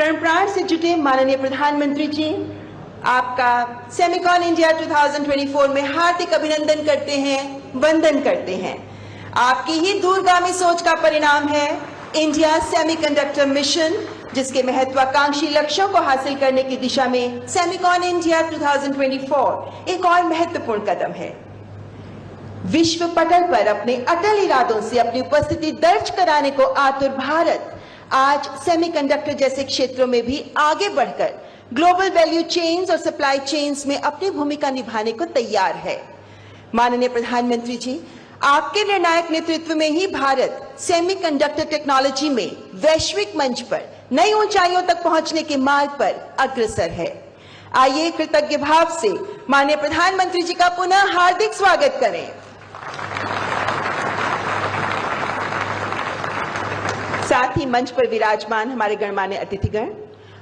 प्राण प्राण से जुटे माननीय प्रधानमंत्री जी, आपका सेमिकॉन इंडिया 2024 में हार्दिक अभिनंदन करते हैं, वंदन करते हैं। आपकी ही दूरगामी सोच का परिणाम है इंडिया सेमीकंडक्टर मिशन, जिसके महत्वाकांक्षी लक्ष्यों को हासिल करने की दिशा में सेमिकॉन इंडिया 2024 एक और महत्वपूर्ण कदम है। विश्व पटल पर अपने अटल इरादों से अपनी उपस्थिति दर्ज कराने को आतुर भारत आज सेमीकंडक्टर जैसे क्षेत्रों में भी आगे बढ़कर ग्लोबल वैल्यू चेन्स और सप्लाई चेन्स में अपनी भूमिका निभाने को तैयार है। माननीय प्रधानमंत्री जी, आपके निर्णायक नेतृत्व में ही भारत सेमीकंडक्टर टेक्नोलॉजी में वैश्विक मंच पर नई ऊंचाइयों तक पहुंचने के मार्ग पर अग्रसर है। आइए कृतज्ञ भाव से माननीय प्रधानमंत्री जी का पुनः हार्दिक स्वागत करें। साथ ही मंच पर विराजमान हमारे गणमान्य अतिथिगण,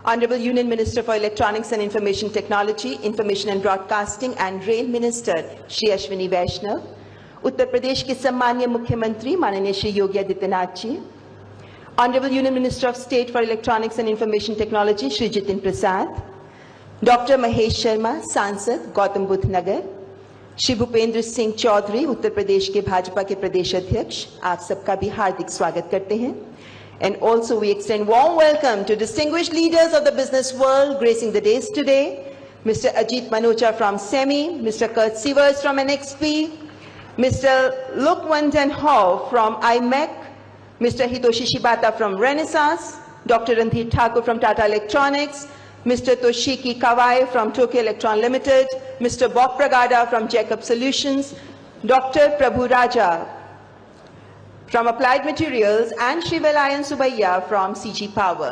honourable union minister for electronics and information technology, information and broadcasting and rail minister Shri Ashwini Vaishnaw, Uttar Pradesh के सम्मानीय मुख्यमंत्री माननीय Shri Yogi Adityanath ji, honourable union minister of state for electronics and information technology Shri Jitin Prasad, doctor Mahesh Sharma सांसद गौतम बुद्ध नगर, श्री भूपेंद्र सिंह चौधरी उत्तर प्रदेश के भाजपा के प्रदेश अध्यक्ष, आप सबका भी हार्दिक स्वागत करते हैं। And also we extend warm welcome to distinguished leaders of the business world gracing the days today, Mr. Ajit Manocha from SEMI, Mr. Kurt Sievers from NXP, Mr. Lukwandan Hall from IMEC, Mr. Hitoshi Shibata from Renaissance, Dr. Randhir Thakur from Tata Electronics, Mr. Toshiki Kawai from Tokyo Electron Limited, Mr. Bob Pragada from Jacob Solutions, Dr. Prabhu Raja from Applied Materials and Shri Velayan Subaiya from CG Power।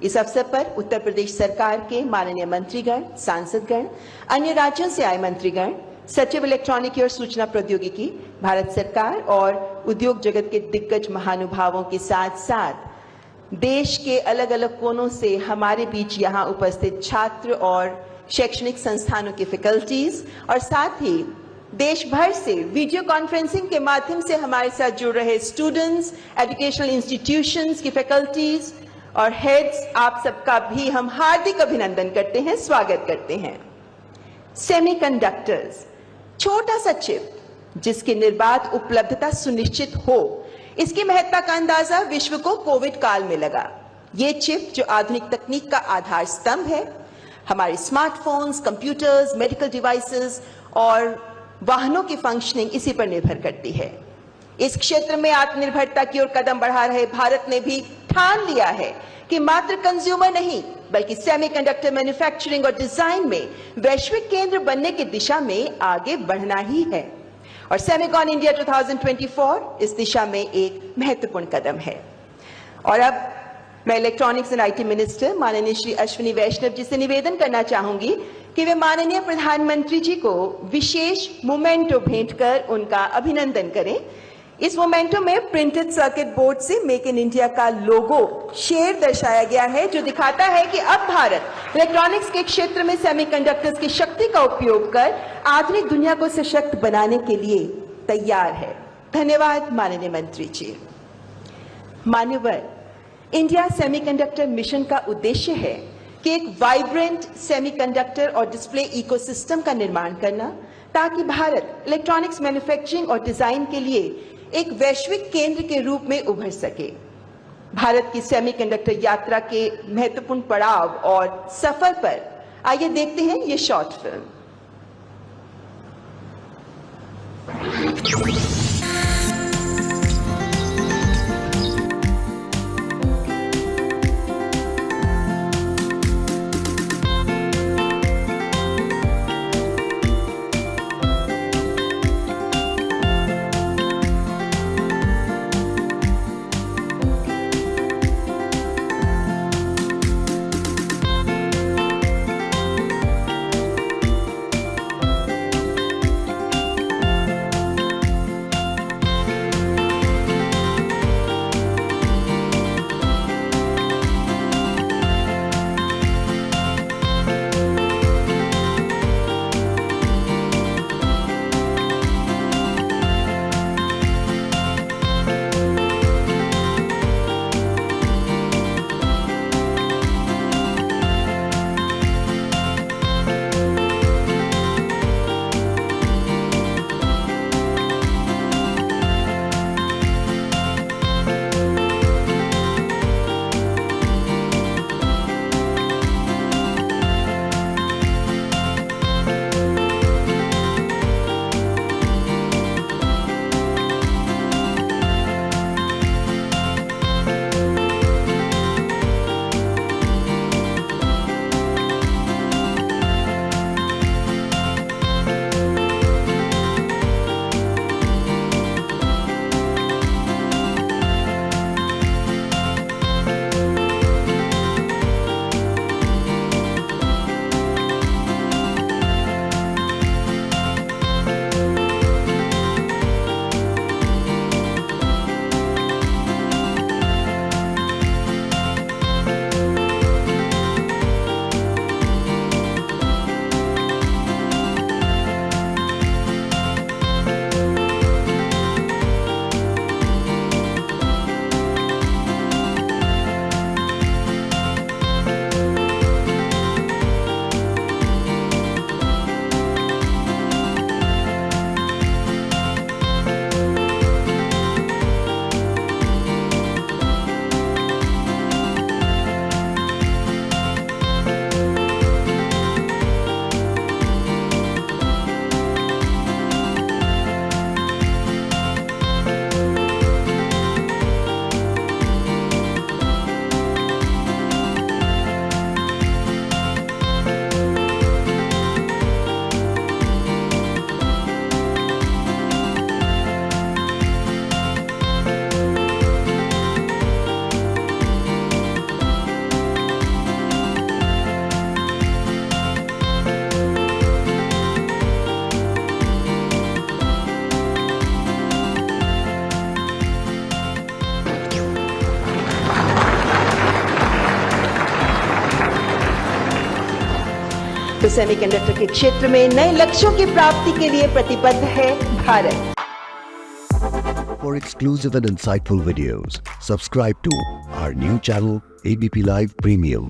इस अवसर पर उत्तर प्रदेश सरकार के माननीय मंत्रीगण, सांसदगण, अन्य राज्यों से आए मंत्रीगण, सचिव इलेक्ट्रॉनिकी और सूचना प्रौद्योगिकी, भारत सरकार और उद्योग जगत के दिग्गज महानुभावों के साथ साथ देश के अलग अलग कोनों से हमारे बीच यहाँ उपस्थित छात्र और शैक्षणिक संस्थानों के फैकल्टीज और साथ ही देश भर से वीडियो कॉन्फ्रेंसिंग के माध्यम से हमारे साथ जुड़ रहे स्टूडेंट्स, एजुकेशनल इंस्टीट्यूशंस की फैकल्टीज और हेड्स, आप सबका भी हम हार्दिक अभिनंदन करते हैं, स्वागत करते हैं। सेमीकंडक्टर्स, छोटा सा चिप जिसकी निर्बाध उपलब्धता सुनिश्चित हो, इसकी महत्ता का अंदाजा विश्व को कोविड काल में लगा। ये चिप जो आधुनिक तकनीक का आधार स्तंभ है, हमारे स्मार्टफोन्स, कंप्यूटर्स, मेडिकल डिवाइसेस और वाहनों की फंक्शनिंग इसी पर निर्भर करती है। इस क्षेत्र में आत्मनिर्भरता की ओर कदम बढ़ा रहे भारत ने भी ठान लिया है कि मात्र कंज्यूमर नहीं बल्कि सेमीकंडक्टर मैन्युफैक्चरिंग और डिजाइन में वैश्विक केंद्र बनने की दिशा में आगे बढ़ना ही है और सेमिकॉन इंडिया 2024 इस दिशा में एक महत्वपूर्ण कदम है। और अब मैं इलेक्ट्रॉनिक्स एंड आईटी मिनिस्टर माननीय श्री अश्विनी वैष्णव जी से निवेदन करना चाहूंगी कि वे माननीय प्रधानमंत्री जी को विशेष मोमेंटो भेंट कर उनका अभिनंदन करें। इस मोमेंटो में प्रिंटेड सर्किट बोर्ड से मेक इन इंडिया का लोगो शेर दर्शाया गया है, जो दिखाता है कि अब भारत इलेक्ट्रॉनिक्स के क्षेत्र में सेमीकंडक्टर्स की शक्ति का उपयोग कर आधुनिक दुनिया को सशक्त बनाने के लिए तैयार है। धन्यवाद माननीय मंत्री जी। मान्यवर, इंडिया सेमीकंडक्टर मिशन का उद्देश्य है कि एक वाइब्रेंट सेमीकंडक्टर और डिस्प्ले इकोसिस्टम का निर्माण करना, ताकि भारत इलेक्ट्रॉनिक्स मैन्युफैक्चरिंग और डिजाइन के लिए एक वैश्विक केंद्र के रूप में उभर सके। भारत की सेमीकंडक्टर यात्रा के महत्वपूर्ण पड़ाव और सफर पर आइए देखते हैं ये शॉर्ट फिल्म। तो सेमीकंडक्टर के क्षेत्र में नए लक्ष्यों की प्राप्ति के लिए प्रतिबद्ध है Bharat. For exclusive and insightful videos, subscribe to our new channel ABP Live Premium.